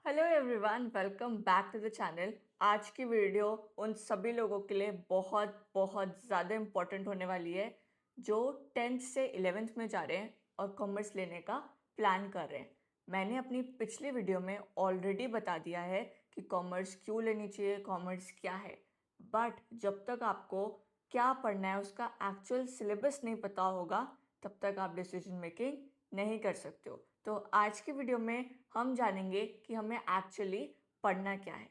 Hello everyone, welcome back to the channel. आज की video उन सभी लोगों के लिए बहुत बहुत ज़्यादा इम्पोर्टेंट होने वाली है जो 10th से 11th में जा रहे हैं और कॉमर्स लेने का प्लान कर रहे हैं। मैंने अपनी पिछली वीडियो में ऑलरेडी बता दिया है कि कॉमर्स क्यों लेनी चाहिए, कॉमर्स क्या है। बट जब तक आपको क्या पढ़ना है उसका एक्चुअल सिलेबस नहीं पता होगा तब तक आप डिसीजन मेकिंग नहीं कर सकते हो। तो आज की वीडियो में हम जानेंगे कि हमें एक्चुअली पढ़ना क्या है।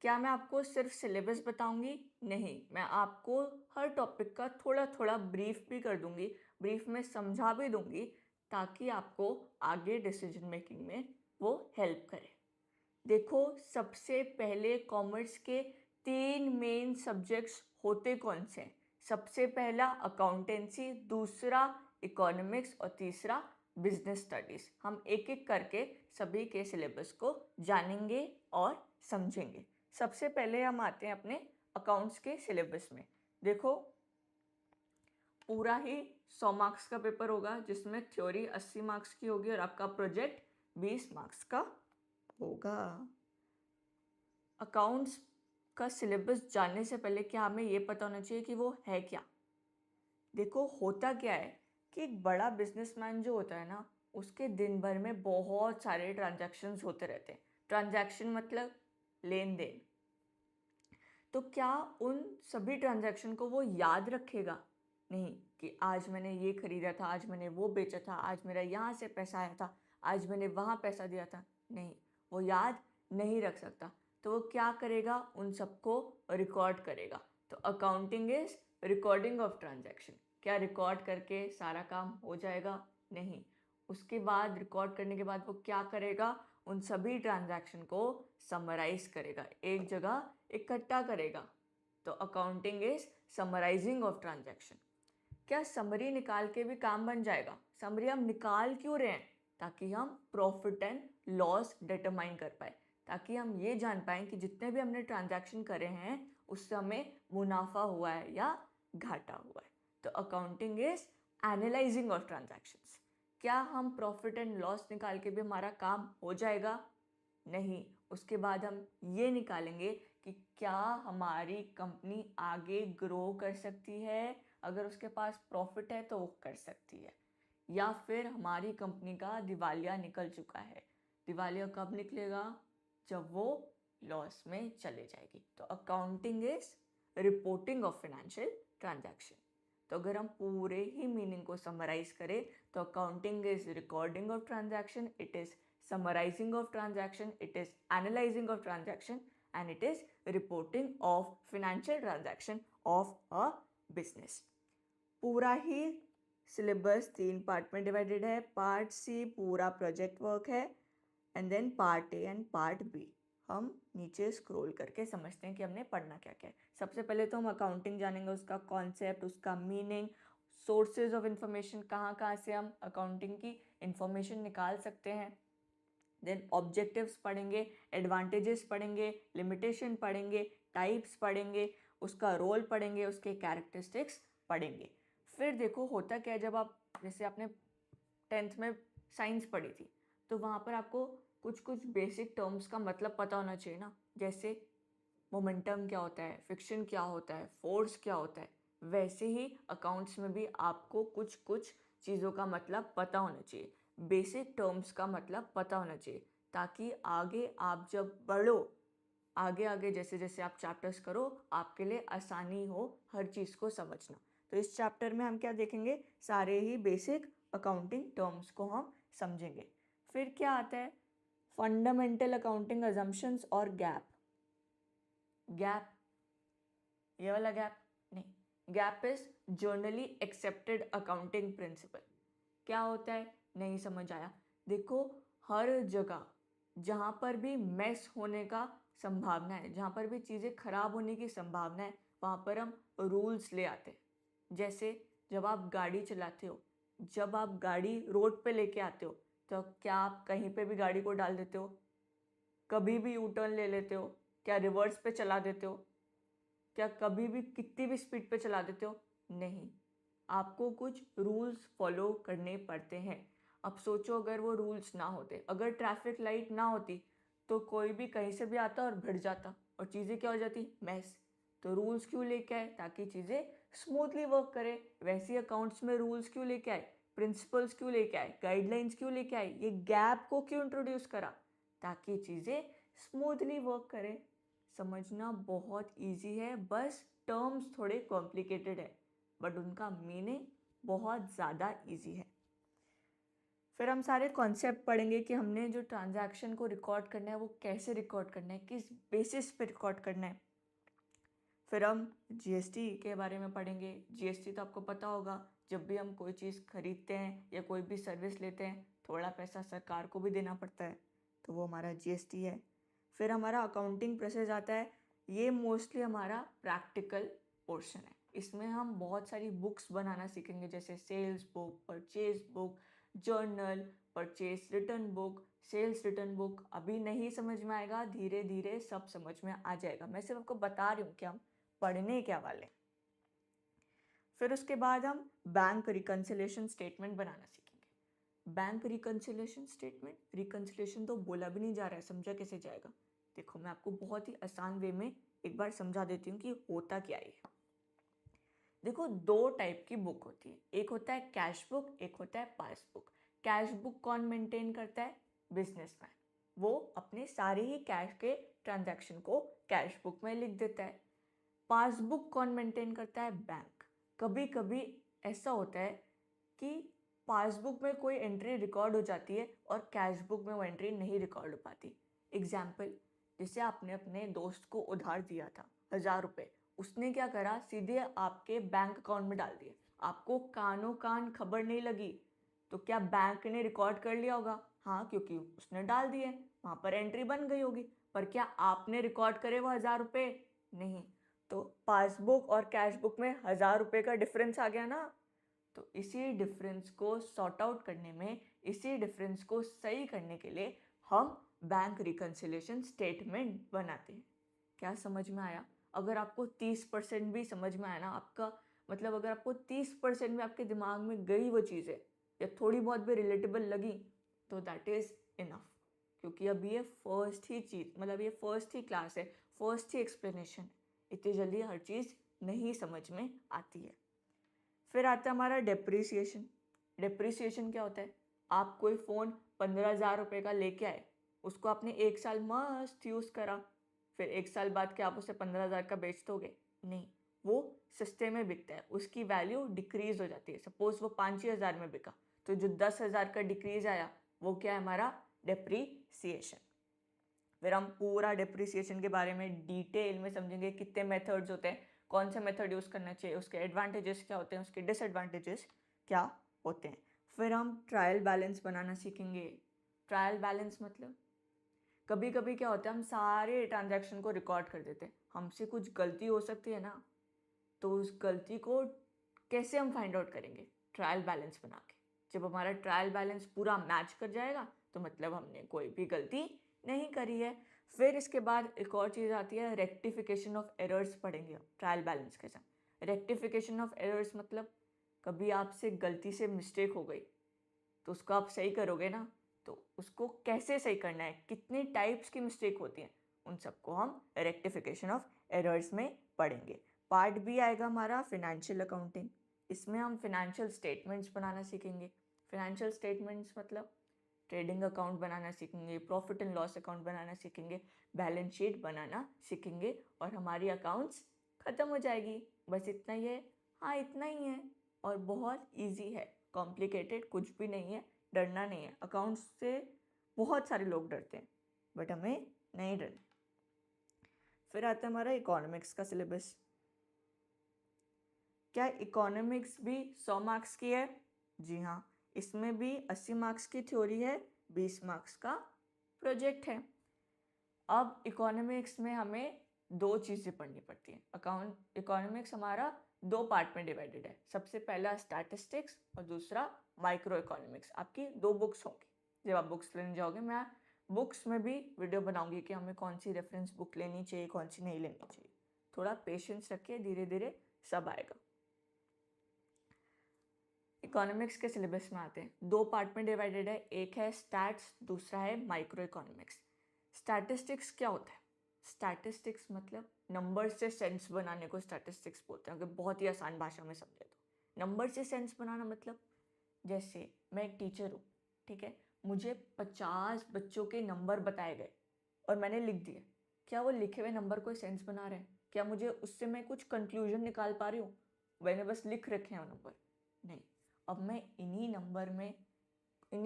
क्या मैं आपको सिर्फ सिलेबस बताऊंगी? नहीं, मैं आपको हर टॉपिक का थोड़ा थोड़ा ब्रीफ भी कर दूंगी, ब्रीफ में समझा भी दूंगी ताकि आपको आगे डिसीजन मेकिंग में वो हेल्प करे। देखो, सबसे पहले कॉमर्स के 3 मेन सब्जेक्ट्स होते कौन से हैं? सबसे पहला अकाउंटेंसी, दूसरा इकोनॉमिक्स और तीसरा बिजनेस स्टडीज़। हम एक एक करके सभी के सिलेबस को जानेंगे और समझेंगे। सबसे पहले हम आते हैं अपने अकाउंट्स के सिलेबस में। देखो, पूरा ही 100 मार्क्स का पेपर होगा जिसमें थ्योरी 80 मार्क्स की होगी और आपका प्रोजेक्ट 20 मार्क्स का होगा। अकाउंट्स का सिलेबस जानने से पहले क्या हमें ये पता होना चाहिए कि वो है क्या। देखो, होता क्या है कि एक बड़ा बिजनेसमैन जो होता है ना, उसके दिन भर में बहुत सारे ट्रांजैक्शंस होते रहते हैं। ट्रांजैक्शन मतलब लेन देन। तो क्या उन सभी ट्रांजैक्शन को वो याद रखेगा? नहीं, कि आज मैंने ये खरीदा था, आज मैंने वो बेचा था, आज मेरा यहाँ से पैसा आया था, आज मैंने वहाँ पैसा दिया था। नहीं, वो याद नहीं रख सकता। तो वो क्या करेगा? उन सबको रिकॉर्ड करेगा। तो accounting is recording of transaction. क्या रिकॉर्ड करके सारा काम हो जाएगा? नहीं। उसके बाद रिकॉर्ड करने के बाद वो क्या करेगा? उन सभी ट्रांजैक्शन को समराइज करेगा, एक जगह इकट्ठा करेगा। तो accounting is summarising of transaction. क्या समरी निकाल के भी काम बन जाएगा? समरी हम निकाल क्यों रहे हैं? ताकि हम प्रॉफिट एंड लॉस डिटरमाइन कर पाए, ताकि हम ये जान पाए कि जितने भी हमने ट्रांजैक्शन करे हैं उससे हमें मुनाफा हुआ है या घाटा हुआ है। तो accounting is analysing of transactions. क्या हम प्रॉफिट एंड लॉस निकाल के भी हमारा काम हो जाएगा? नहीं। उसके बाद हम ये निकालेंगे कि क्या हमारी कंपनी आगे ग्रो कर सकती है। अगर उसके पास प्रॉफिट है तो वो कर सकती है, या फिर हमारी कंपनी का दिवालिया निकल चुका है। दिवालिया कब निकलेगा? जब वो लॉस में चले जाएगी। तो accounting is reporting of financial transaction. तो अगर हम पूरे ही मीनिंग को समराइज करें तो accounting is recording of transaction, it is summarizing of transaction, it is analyzing of transaction, and it is reporting of financial transaction of a business। पूरा ही syllabus 3 part में डिवाइडेड है। पार्ट सी पूरा project work है, and then part A and part B. हम नीचे scroll करके समझते हैं कि हमने पढ़ना क्या क्या है। सबसे पहले तो हम अकाउंटिंग जानेंगे, उसका कॉन्सेप्ट, उसका मीनिंग, सोर्सेज ऑफ इंफॉर्मेशन, कहाँ कहाँ से हम अकाउंटिंग की इंफॉर्मेशन निकाल सकते हैं। देन ऑब्जेक्टिव्स पढ़ेंगे, एडवांटेजेस पढ़ेंगे, लिमिटेशन पढ़ेंगे, टाइप्स पढ़ेंगे, उसका रोल पढ़ेंगे, उसके कैरेक्टरिस्टिक्स पढ़ेंगे। फिर देखो, होता क्या है, जब आप जैसे आपने 10th में साइंस पढ़ी थी तो वहाँ पर आपको कुछ कुछ बेसिक टर्म्स का मतलब पता होना चाहिए ना। जैसे मोमेंटम क्या होता है, फ्रिक्शन क्या होता है, फोर्स क्या होता है। वैसे ही अकाउंट्स में भी आपको कुछ कुछ चीज़ों का मतलब पता होना चाहिए, बेसिक टर्म्स का मतलब पता होना चाहिए, ताकि आगे आप जब बढ़ो, आगे आगे जैसे जैसे आप चैप्टर्स करो, आपके लिए आसानी हो हर चीज़ को समझना। तो इस चैप्टर में हम क्या देखेंगे? सारे ही बेसिक अकाउंटिंग टर्म्स को हम समझेंगे। फिर क्या आता है? फंडामेंटल अकाउंटिंग अजम्पशंस और गैप। गैप, ये वाला गैप नहीं, gap is generally accepted accounting principle. क्या होता है? नहीं समझ आया। देखो, हर जगह जहाँ पर भी मेस होने का संभावना है, जहाँ पर भी चीज़ें खराब होने की संभावना है, वहाँ पर हम रूल्स ले आते हैं। जैसे जब आप गाड़ी चलाते हो, जब आप गाड़ी रोड पे लेके आते हो, तो क्या आप कहीं पे भी गाड़ी को डाल देते हो? कभी भी यू टर्न ले लेते हो? क्या रिवर्स पे चला देते हो? क्या कभी भी कितनी भी स्पीड पे चला देते हो? नहीं, आपको कुछ रूल्स फॉलो करने पड़ते हैं। अब सोचो, अगर वो रूल्स ना होते, अगर ट्रैफिक लाइट ना होती तो कोई भी कहीं से भी आता और भिड़ जाता और चीज़ें क्या हो जाती, मैस। तो रूल्स क्यों लेके आए, ताकि चीज़ें स्मूथली वर्क करे। वैसे अकाउंट्स में रूल्स क्यों लेके आए, प्रिंसिपल्स क्यों लेके आए, गाइडलाइंस क्यों लेके आए, ये गैप को क्यों इंट्रोड्यूस करा, ताकि चीज़ें स्मूथली वर्क करें। समझना बहुत इजी है, बस टर्म्स थोड़े कॉम्प्लिकेटेड है, बट उनका मीनिंग बहुत ज़्यादा इजी है। फिर हम सारे कॉन्सेप्ट पढ़ेंगे कि हमने जो ट्रांजैक्शन को रिकॉर्ड करना है वो कैसे रिकॉर्ड करना है, किस बेसिस पे रिकॉर्ड करना है। फिर हम जीएसटी के बारे में पढ़ेंगे। जीएसटी तो आपको पता होगा, जब भी हम कोई चीज़ खरीदते हैं या कोई भी सर्विस लेते हैं, थोड़ा पैसा सरकार को भी देना पड़ता है, तो वो हमारा जीएसटी है। फिर हमारा अकाउंटिंग प्रोसेस आता है, ये मोस्टली हमारा प्रैक्टिकल पोर्शन है। इसमें हम बहुत सारी बुक्स बनाना सीखेंगे, जैसे sales book, purchase book, journal, purchase return book, sales return book. अभी नहीं समझ में आएगा, धीरे धीरे सब समझ में आ जाएगा। मैं सिर्फ आपको बता रही हूँ कि हम पढ़ने क्या वाले। फिर उसके बाद हम बैंक रिकन्सिलेशन स्टेटमेंट बनाना सीखेंगे। बैंक रिकन्सिलेशन स्टेटमेंट, रिकन्सिलेशन तो बोला भी नहीं जा रहा है, समझा कैसे जाएगा। देखो मैं आपको बहुत ही आसान वे में एक बार समझा देती हूँ कि होता क्या है। देखो दो टाइप की बुक होती है, एक होता है कैश बुक, एक होता है पासबुक। कैश बुक कौन मेंटेन करता है, बिजनेसमैन। वो अपने सारे ही कैश के ट्रांजैक्शन को कैश बुक में लिख देता है। पासबुक कौन मेंटेन करता है, बैंक। कभी कभी ऐसा होता है कि पासबुक में कोई एंट्री रिकॉर्ड हो जाती है और कैश बुक में वो एंट्री नहीं रिकॉर्ड हो पाती। एग्जाम्पल, जैसे आपने अपने दोस्त को उधार दिया था 1000 रुपये, उसने क्या करा, सीधे आपके बैंक अकाउंट में डाल दिए। आपको कानों कान खबर नहीं लगी, तो क्या बैंक ने रिकॉर्ड कर लिया होगा, हाँ, क्योंकि उसने डाल दिए, वहाँ पर एंट्री बन गई होगी। पर क्या आपने रिकॉर्ड करे वो 1000 रुपये, नहीं। तो पासबुक और कैश बुक में 1000 रुपये का डिफरेंस आ गया ना। तो इसी डिफरेंस को सॉर्ट आउट करने में, इसी डिफरेंस को सही करने के लिए हम बैंक रिकन्सिलेशन स्टेटमेंट बनाते हैं। क्या समझ में आया? अगर आपको 30% भी समझ में आया ना, आपका मतलब अगर आपको 30% भी आपके दिमाग में गई वो चीज़ें, या थोड़ी बहुत भी रिलेटेबल लगी, तो दैट इज़ इनफ। क्योंकि अब ये फर्स्ट ही चीज़, मतलब ये फर्स्ट ही क्लास है, फर्स्ट ही एक्सप्लेनेशन। इतनी जल्दी हर चीज़ नहीं समझ में आती है। फिर आता है हमारा डेप्रिसिएशन। डेप्रिसिएशन क्या होता है, आप कोई फ़ोन 15,000 रुपये का लेके आए, उसको आपने 1 साल मस्त यूज़ करा, फिर 1 साल बाद क्या आप उसे 15,000 का बेच दोगे? नहीं, वो सस्ते में बिकता है, उसकी वैल्यू डिक्रीज हो जाती है। सपोज वो 5,000 में बिका, तो जो 10,000 का डिक्रीज आया वो क्या है, हमारा डेप्रीसिएशन। फिर हम पूरा डेप्रिसिएशन के बारे में डिटेल में समझेंगे, कितने मेथड्स होते हैं, कौन सा मेथड यूज़ करना चाहिए, उसके एडवांटेजेस क्या होते हैं, उसके डिसएडवांटेजेस क्या होते हैं। फिर हम ट्रायल बैलेंस बनाना सीखेंगे। ट्रायल बैलेंस मतलब, कभी कभी क्या होता है, हम सारे ट्रांजैक्शन को रिकॉर्ड कर देते हैं, हमसे कुछ गलती हो सकती है ना, तो उस गलती को कैसे हम फाइंड आउट करेंगे, ट्रायल बैलेंस बना के। जब हमारा ट्रायल बैलेंस पूरा मैच कर जाएगा तो मतलब हमने कोई भी गलती नहीं करी है। फिर इसके बाद एक और चीज़ आती है, रेक्टिफिकेशन ऑफ एरर्स पढ़ेंगे ट्रायल बैलेंस के साथ। रेक्टिफिकेशन ऑफ एरर्स मतलब, कभी आपसे गलती से मिस्टेक हो गई तो उसको आप सही करोगे ना, तो उसको कैसे सही करना है, कितनी टाइप्स की मिस्टेक होती हैं, उन सबको हम रेक्टिफिकेशन ऑफ एरर्स में पढ़ेंगे। पार्ट बी आएगा हमारा फिनेंशियल अकाउंटिंग। इसमें हम फिनेंशियल स्टेटमेंट्स बनाना सीखेंगे। फिनेंशियल स्टेटमेंट्स मतलब ट्रेडिंग अकाउंट बनाना सीखेंगे, प्रॉफिट एंड लॉस अकाउंट बनाना सीखेंगे, बैलेंस शीट बनाना सीखेंगे, और हमारी अकाउंट्स ख़त्म हो जाएगी। बस इतना ही है, हाँ इतना ही है, और बहुत ईजी है, कॉम्प्लिकेटेड कुछ भी नहीं है, डरना नहीं है। अकाउंट्स से बहुत सारे लोग डरते हैं, बट हमें नहीं डरना। फिर आता है हमारा इकोनॉमिक्स का सिलेबस। क्या इकोनॉमिक्स भी 100 मार्क्स की है? जी हाँ, इसमें भी 80 मार्क्स की थ्योरी है, 20 मार्क्स का प्रोजेक्ट है। अब इकोनॉमिक्स में हमें दो चीज़ें पढ़नी पड़ती हैं। इकोनॉमिक्स हमारा दो पार्ट में डिवाइडेड है। सबसे पहला स्टैटिस्टिक्स और दूसरा माइक्रो इकोनॉमिक्स। आपकी दो बुक्स होंगी, जब आप बुक्स लेने जाओगे। मैं बुक्स में भी वीडियो बनाऊंगी कि हमें कौन सी रेफरेंस बुक लेनी चाहिए, कौन सी नहीं लेनी चाहिए। थोड़ा पेशेंस रखिए, धीरे धीरे सब आएगा। इकोनॉमिक्स के सिलेबस में आते हैं, दो पार्ट में डिवाइडेड है, एक है स्टैट्स, दूसरा है माइक्रो इकोनॉमिक्स। स्टैटिस्टिक्स क्या होता है? स्टैटिस्टिक्स मतलब नंबर से सेंस बनाने को स्टैटिस्टिक्स बोलते हैं, अगर बहुत ही आसान भाषा में समझे तो। नंबर से सेंस बनाना मतलब, जैसे मैं एक टीचर हूँ, ठीक है, मुझे 50 बच्चों के नंबर बताए गए और मैंने लिख दिए। क्या वो लिखे हुए नंबर कोई सेंस बना रहे हैं? क्या मुझे उससे मैं कुछ कंक्लूजन निकाल पा रही हूँ? मैंने बस लिख रखे हैं वो नंबर? नहीं। अब मैं इन्हीं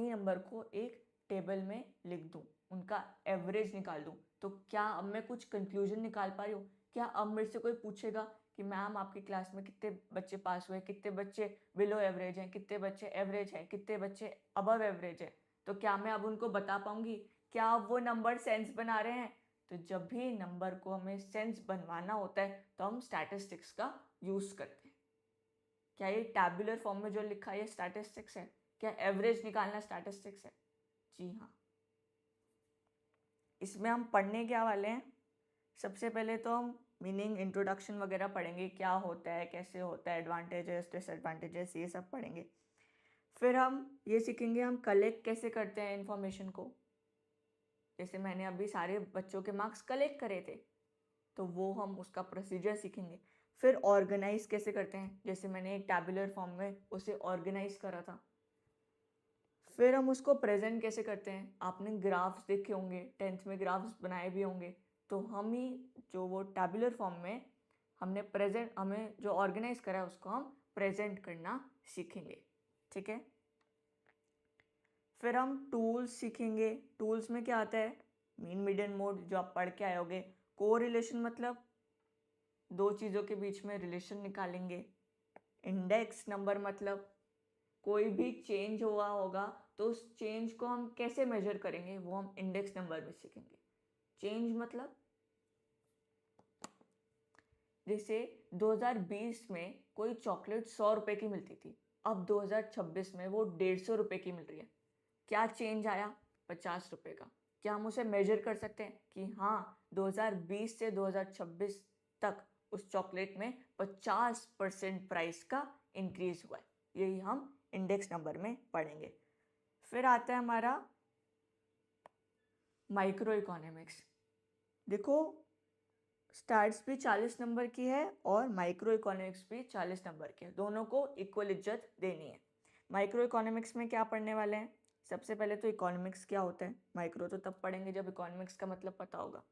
नंबर को एक टेबल में लिख दूँ, उनका एवरेज निकाल दूँ, तो क्या अब मैं कुछ कंक्लूजन निकाल पा रही हूँ? क्या अब मेरे से कोई पूछेगा कि मैम आपकी क्लास में कितने बच्चे पास हुए, कितने बच्चे बिलो एवरेज हैं, कितने बच्चे एवरेज हैं, कितने बच्चे अबव एवरेज हैं, तो क्या मैं अब उनको बता पाऊंगी? क्या अब वो नंबर सेंस बना रहे हैं? तो जब भी नंबर को हमें सेंस बनवाना होता है तो हम स्टैटिस्टिक्स का यूज़ करते हैं। क्या ये टैबुलर फॉर्म में जो लिखा है ये स्टैटिस्टिक्स है? क्या एवरेज निकालना स्टैटिस्टिक्स है? जी हाँ। इसमें हम पढ़ने क्या वाले हैं? सबसे पहले तो हम मीनिंग, इंट्रोडक्शन वगैरह पढ़ेंगे, क्या होता है, कैसे होता है, एडवांटेजेस, डिसएडवांटेजेस, ये सब पढ़ेंगे। फिर हम ये सीखेंगे हम कलेक्ट कैसे करते हैं इन्फॉर्मेशन को। जैसे मैंने अभी सारे बच्चों के मार्क्स कलेक्ट करे थे, तो वो हम उसका प्रोसीजर सीखेंगे। फिर ऑर्गेनाइज कैसे करते हैं, जैसे मैंने एक टैबुलर फॉर्म में उसे ऑर्गेनाइज करा था। फिर हम उसको प्रेजेंट कैसे करते हैं, आपने ग्राफ्स देखे होंगे, 10th में ग्राफ्स बनाए भी होंगे, तो हम ही जो वो टैबुलर फॉर्म में हमें जो ऑर्गेनाइज करा है उसको हम प्रेजेंट करना सीखेंगे, ठीक है। फिर हम टूल्स सीखेंगे। टूल्स में क्या आता है? मीन, मीडियन, मोड, जो आप पढ़ के आए होगे। कोरिलेशन मतलब दो चीज़ों के बीच में रिलेशन निकालेंगे। इंडेक्स नंबर मतलब कोई भी चेंज हुआ होगा तो उस चेंज को हम कैसे मेजर करेंगे, वो हम इंडेक्स नंबर में सीखेंगे। चेंज मतलब, जैसे 2020 में कोई चॉकलेट 100 रुपए की मिलती थी, अब 2026 में वो 150 रुपए की मिल रही है। क्या चेंज आया? 50 रुपए का। क्या हम उसे मेजर कर सकते हैं कि हाँ 2020 से 2026 तक उस चॉकलेट में 50% प्राइस का इंक्रीज हुआ है? यही हम इंडेक्स नंबर में पढ़ेंगे। फिर आता है हमारा माइक्रो इकोनॉमिक्स। देखो, स्टैट्स भी 40 नंबर की है और माइक्रो इकोनॉमिक्स भी 40 नंबर की है, दोनों को इक्वल इज्जत देनी है। माइक्रो इकोनॉमिक्स में क्या पढ़ने वाले हैं? सबसे पहले तो इकोनॉमिक्स क्या होता है। माइक्रो तो तब पढ़ेंगे जब इकोनॉमिक्स का मतलब पता होगा।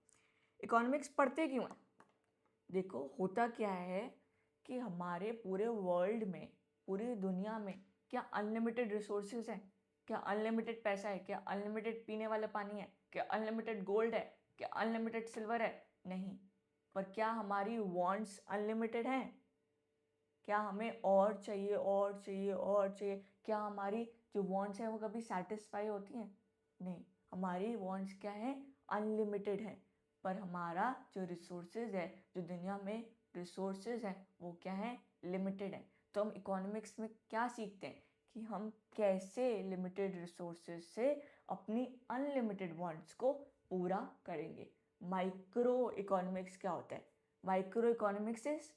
इकोनॉमिक्स पढ़ते क्यों हैं? देखो, होता क्या है कि हमारे पूरे वर्ल्ड में, पूरी दुनिया में क्या अनलिमिटेड रिसोर्सेज हैं? क्या अनलिमिटेड पैसा है? क्या अनलिमिटेड पीने वाला पानी है? क्या अनलिमिटेड गोल्ड है? क्या अनलिमिटेड सिल्वर है? नहीं। पर क्या हमारी वांट्स अनलिमिटेड हैं? क्या हमें और चाहिए, और चाहिए, और चाहिए? क्या हमारी जो वांट्स हैं वो कभी सेटिस्फाई होती हैं? नहीं। हमारी वांट्स क्या है? अनलिमिटेड है। पर हमारा जो रिसोर्सेज है, जो दुनिया में रिसोर्सेज हैं, वो क्या है? लिमिटेड है। तो हम इकोनॉमिक्स में क्या सीखते हैं कि हम कैसे लिमिटेड रिसोर्सेज से अपनी अनलिमिटेड वांट्स को पूरा करेंगे। माइक्रो इकोनॉमिक्स क्या होता है? माइक्रो इकोनॉमिक्स इज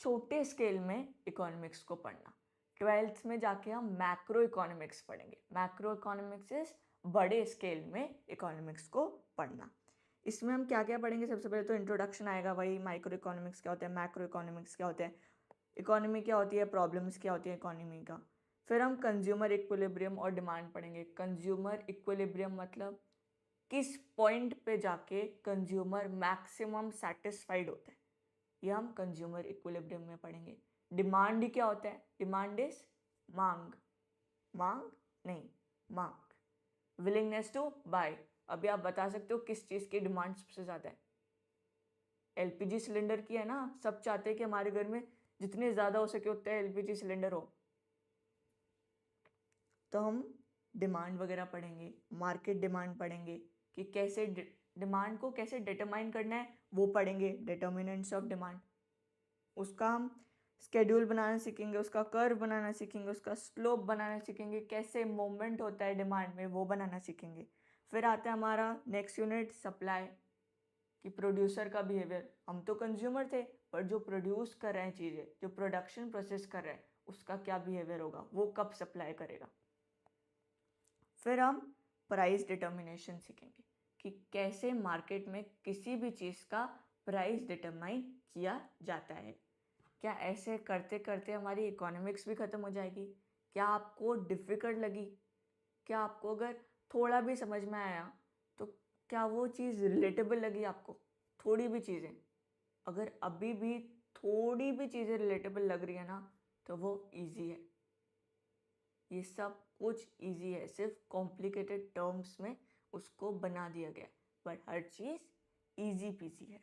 छोटे स्केल में इकोनॉमिक्स को पढ़ना। 12th में जाके हम मैक्रो इकोनॉमिक्स पढ़ेंगे। मैक्रो इकोनॉमिक्स इज बड़े स्केल में इकोनॉमिक्स को पढ़ना। इसमें हम क्या क्या पढ़ेंगे? सबसे पहले तो इंट्रोडक्शन आएगा, वही माइक्रो इकोनॉमिक्स क्या होता है, मैक्रो इकोनॉमिक्स क्या होता है, इकोनॉमी क्या होती है, प्रॉब्लम्स क्या होती है इकोनॉमी का। फिर हम कंज्यूमर इक्विलिब्रियम और डिमांड पढ़ेंगे। कंज्यूमर इक्विलिब्रियम मतलब किस पॉइंट पे जाके कंज्यूमर मैक्सिमम सेटिस्फाइड होता है, ये हम कंज्यूमर इक्विलिब्रियम में पढ़ेंगे। डिमांड क्या होता है? डिमांड इज मांग, मांग नहीं, मांग, विलिंगनेस टू बाय। अभी आप बता सकते हो किस चीज़ की डिमांड सबसे ज़्यादा है? एलपीजी सिलेंडर की है ना। सब चाहते हैं कि हमारे घर में जितने ज़्यादा हो सके उतने एलपीजी सिलेंडर हो। तो हम डिमांड वगैरह पढ़ेंगे, मार्केट डिमांड पढ़ेंगे कि कैसे डिमांड को कैसे डिटरमाइन करना है, वो पढ़ेंगे, डिटर्मिनेंट्स ऑफ डिमांड। उसका हम स्केड्यूल बनाना सीखेंगे, उसका कर्व बनाना सीखेंगे, उसका स्लोप बनाना सीखेंगे, कैसे मूवमेंट होता है डिमांड में वो बनाना सीखेंगे। फिर आता है हमारा नेक्स्ट यूनिट सप्लाई, कि प्रोड्यूसर का बिहेवियर। हम तो कंज्यूमर थे, पर जो प्रोड्यूस कर रहे हैं चीज़ें, जो प्रोडक्शन प्रोसेस कर रहे हैं, उसका क्या बिहेवियर होगा, वो कब सप्लाई करेगा। फिर हम प्राइस डिटर्मिनेशन सीखेंगे कि कैसे मार्केट में किसी भी चीज़ का प्राइस डिटरमाइन किया जाता है। क्या ऐसे करते करते हमारी इकोनॉमिक्स भी ख़त्म हो जाएगी? क्या आपको डिफ़िकल्ट लगी? क्या आपको अगर थोड़ा भी समझ में आया तो क्या वो चीज़ रिलेटेबल लगी आपको? थोड़ी भी चीज़ें अगर अभी भी थोड़ी भी चीज़ें रिलेटेबल लग रही है ना, तो वो इजी है। ये सब कुछ इजी है, सिर्फ कॉम्प्लिकेटेड टर्म्स में उसको बना दिया गया है, but her cheese easy PG है।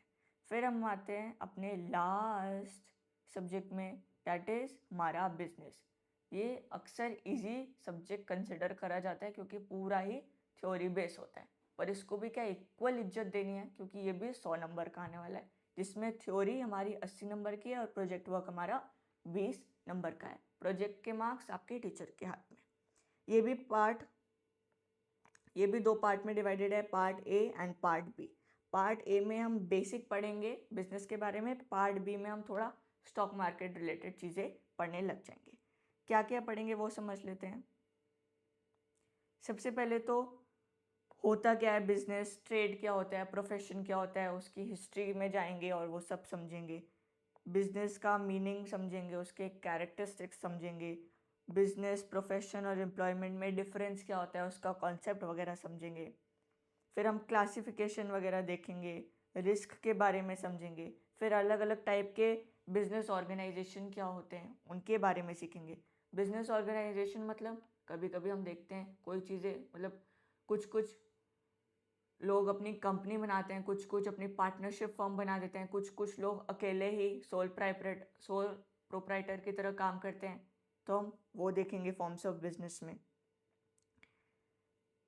फिर हम आते हैं अपने लास्ट सब्जेक्ट में, दैट इज़ हमारा बिजनेस। ये अक्सर इजी सब्जेक्ट कंसिडर करा जाता है क्योंकि पूरा ही थ्योरी बेस होता है, पर इसको भी क्या इक्वल इज्जत देनी है क्योंकि ये भी 100 नंबर का आने वाला है, जिसमें थ्योरी हमारी 80 नंबर की है और प्रोजेक्ट वर्क हमारा 20 नंबर का है। प्रोजेक्ट के मार्क्स आपके टीचर के हाथ में। ये भी 2 पार्ट में डिवाइडेड है, part A and part B. Part A में हम बेसिक पढ़ेंगे बिजनेस के बारे में, पार्ट बी में हम थोड़ा स्टॉक मार्केट रिलेटेड चीज़ें पढ़ने लग जाएंगे। क्या क्या पढ़ेंगे वो समझ लेते हैं। सबसे पहले तो होता क्या है बिजनेस, ट्रेड क्या होता है, प्रोफेशन क्या होता है, उसकी हिस्ट्री में जाएंगे और वो सब समझेंगे। बिजनेस का मीनिंग समझेंगे, उसके कैरेक्टरिस्टिक्स समझेंगे, बिजनेस प्रोफेशन और एम्प्लॉयमेंट में डिफरेंस क्या होता है उसका कॉन्सेप्ट वगैरह समझेंगे। फिर हम क्लासिफिकेशन वगैरह देखेंगे, रिस्क के बारे में समझेंगे। फिर अलग अलग टाइप के बिजनेस ऑर्गेनाइजेशन क्या होते हैं उनके बारे में सीखेंगे। बिजनेस ऑर्गेनाइजेशन मतलब कभी कभी हम देखते हैं कोई चीज़ें, मतलब कुछ कुछ लोग अपनी कंपनी बनाते हैं, कुछ कुछ अपनी पार्टनरशिप फर्म बना देते हैं, कुछ कुछ लोग अकेले ही सोल प्रोप्राइटर की तरह काम करते हैं। तो हम वो देखेंगे फॉर्म्स ऑफ बिजनेस में।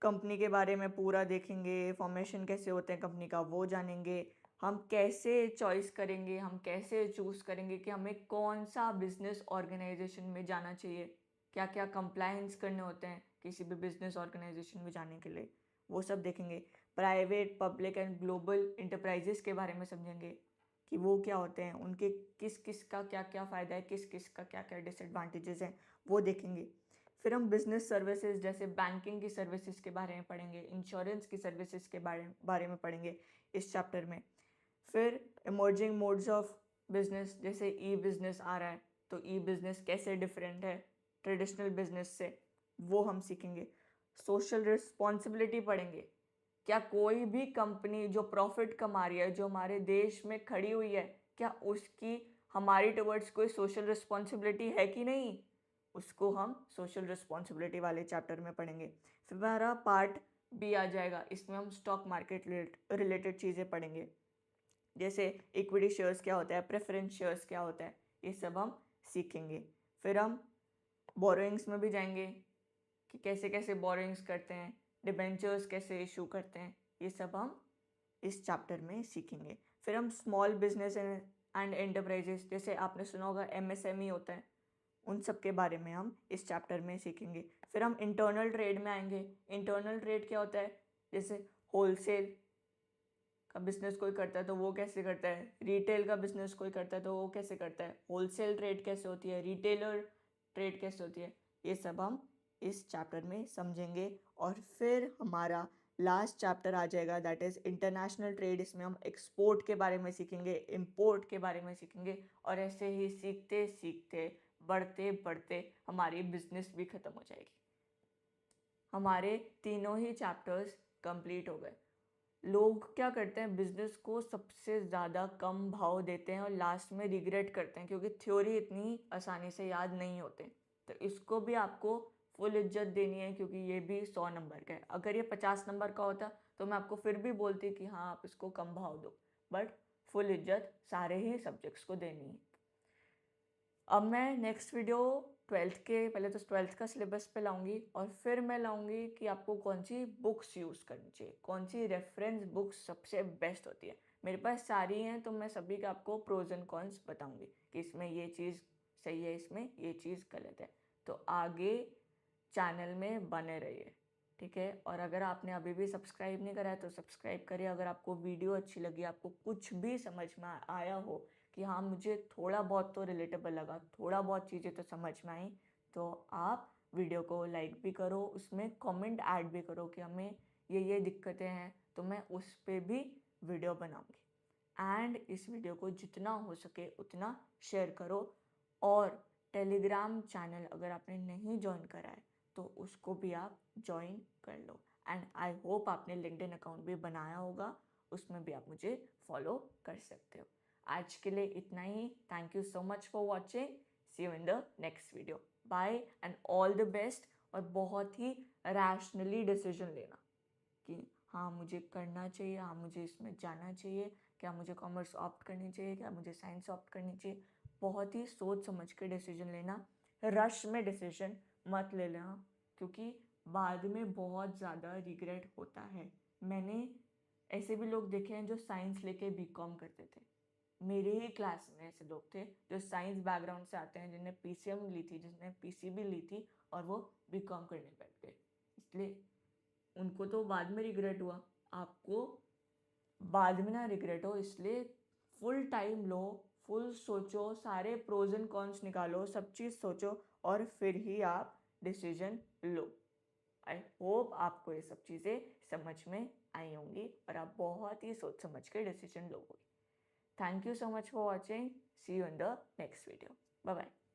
कंपनी के बारे में पूरा देखेंगे, फॉर्मेशन कैसे होते हैं कंपनी का वो जानेंगे। हम कैसे चॉइस करेंगे, हम कैसे चूज़ करेंगे कि हमें कौन सा बिजनेस ऑर्गेनाइजेशन में जाना चाहिए, क्या क्या कंप्लायंस करने होते हैं किसी भी बिजनेस ऑर्गेनाइजेशन में जाने के लिए, वो सब देखेंगे। Private, public and global enterprises के बारे में समझेंगे कि वो क्या होते हैं, उनके किस किस का क्या क्या फ़ायदा है, किस किस का क्या क्या डिसएडवांटेजेस हैं, वो देखेंगे। फिर हम बिजनेस सर्विसेज जैसे बैंकिंग की सर्विसेज के बारे में पढ़ेंगे, इंश्योरेंस की सर्विसेज के बारे में पढ़ेंगे इस चैप्टर में। फिर इमर्जिंग मोड्स ऑफ बिजनेस, जैसे ई बिजनेस आ रहा है तो ई बिजनेस कैसे डिफरेंट है ट्रेडिशनल बिजनेस से, वो हम सीखेंगे। सोशल रिस्पॉन्सिबिलिटी पढ़ेंगे, क्या कोई भी कंपनी जो प्रॉफिट कमा रही है, जो हमारे देश में खड़ी हुई है, क्या उसकी हमारी टुवर्ड्स कोई सोशल रिस्पॉन्सिबिलिटी है कि नहीं, उसको हम सोशल रिस्पॉन्सिबिलिटी वाले चैप्टर में पढ़ेंगे। फिर हमारा पार्ट बी आ जाएगा, इसमें हम स्टॉक मार्केट रिलेटेड चीज़ें पढ़ेंगे, जैसे इक्विटी शेयर्स क्या होता है, प्रेफरेंस शेयर्स क्या होता है, ये सब हम सीखेंगे। फिर हम बोरोइंग्स में भी जाएंगे कि कैसे कैसे बोरोइंग्स करते हैं, डिबेंचर्स कैसे इशू करते हैं, ये सब हम इस चैप्टर में सीखेंगे। फिर हम स्मॉल बिजनेस एंड एंटरप्राइजेस, जैसे आपने सुना होगा एमएसएमई होता है, उन सब के बारे में हम इस चैप्टर में सीखेंगे। फिर हम इंटरनल ट्रेड में आएंगे। इंटरनल ट्रेड क्या होता है, जैसे होलसेल का बिजनेस कोई करता है तो वो कैसे करता है, रिटेल का बिजनेस कोई करता है तो वो कैसे करता है, होलसेल ट्रेड कैसे होती है, रिटेलर ट्रेड कैसे होती है, ये सब हम इस चैप्टर में समझेंगे। और फिर हमारा लास्ट चैप्टर आ जाएगा, दैट इज़ इंटरनेशनल ट्रेड। इसमें हम एक्सपोर्ट के बारे में सीखेंगे, इंपोर्ट के बारे में सीखेंगे, और ऐसे ही सीखते सीखते बढ़ते बढ़ते हमारी बिजनेस भी ख़त्म हो जाएगी। हमारे तीनों ही चैप्टर्स कंप्लीट हो गए। लोग क्या करते हैं, बिजनेस को सबसे ज़्यादा कम भाव देते हैं और लास्ट में रिग्रेट करते हैं क्योंकि थ्योरी इतनी आसानी से याद नहीं होते। तो इसको भी आपको फुल इज्जत देनी है क्योंकि ये भी 100 नंबर का है। अगर ये 50 नंबर का होता तो मैं आपको फिर भी बोलती कि हाँ आप इसको कम भाव दो, बट फुल इज्जत सारे ही सब्जेक्ट्स को देनी है। अब मैं नेक्स्ट वीडियो 12th के, पहले तो 12th का सिलेबस पे लाऊंगी और फिर मैं लाऊंगी कि आपको कौन सी बुक्स यूज़ करनी चाहिए, कौन सी रेफरेंस बुक्स सबसे बेस्ट होती है। मेरे पास सारी हैं तो मैं सभी का आपको प्रोज एंड कॉन्स बताऊंगी कि इसमें ये चीज़ सही है, इसमें ये चीज़ गलत है। तो आगे चैनल में बने रहिए, ठीक है। और अगर आपने अभी भी सब्सक्राइब नहीं करा है तो सब्सक्राइब करिए। अगर आपको वीडियो अच्छी लगी, आपको कुछ भी समझ में आया हो कि हाँ मुझे थोड़ा बहुत तो रिलेटेबल लगा, थोड़ा बहुत चीज़ें तो समझ में आई, तो आप वीडियो को लाइक भी करो, उसमें कमेंट ऐड भी करो कि हमें ये दिक्कतें हैं, तो मैं उस पर भी वीडियो बनाऊंगी। एंड इस वीडियो को जितना हो सके उतना शेयर करो। और टेलीग्राम चैनल अगर आपने नहीं ज्वाइन करा है तो उसको भी आप ज्वाइन कर लो। एंड आई होप आपने लिंक्डइन अकाउंट भी बनाया होगा, उसमें भी आप मुझे फॉलो कर सकते हो। आज के लिए इतना ही। Thank you so much for watching. See you in the next video. Bye and all the best. और बहुत ही रैशनली डिसीजन लेना कि हाँ मुझे करना चाहिए, हाँ मुझे इसमें जाना चाहिए, क्या मुझे कॉमर्स ऑप्ट करनी चाहिए, क्या मुझे साइंस ऑप्ट करनी चाहिए। बहुत ही सोच समझ के डिसीजन लेना। रश में डिसीजन मत ले लेना, क्योंकि बाद में बहुत ज़्यादा रिग्रेट होता है। मैंने ऐसे भी लोग देखे हैं जो साइंस लेके बीकॉम करते थे। मेरे ही क्लास में ऐसे लोग थे जो साइंस बैकग्राउंड से आते हैं, जिन्हें पीसीएम ली थी, जिसने पीसीबी ली थी, और वो बीकॉम करने बैठ गए। इसलिए उनको तो बाद में रिग्रेट हुआ, आपको बाद में ना रिग्रेट हो। इसलिए फुल टाइम लो, फुल सोचो, सारे प्रोज एंड कॉन्स निकालो, सब चीज़ सोचो और फिर ही आप डिसीजन लो। आई होप आपको ये सब चीज़ें समझ में आई होंगी और आप बहुत ही सोच समझ के डिसीजन लोगे। Thank you so much for watching. See you in the next video. Bye bye.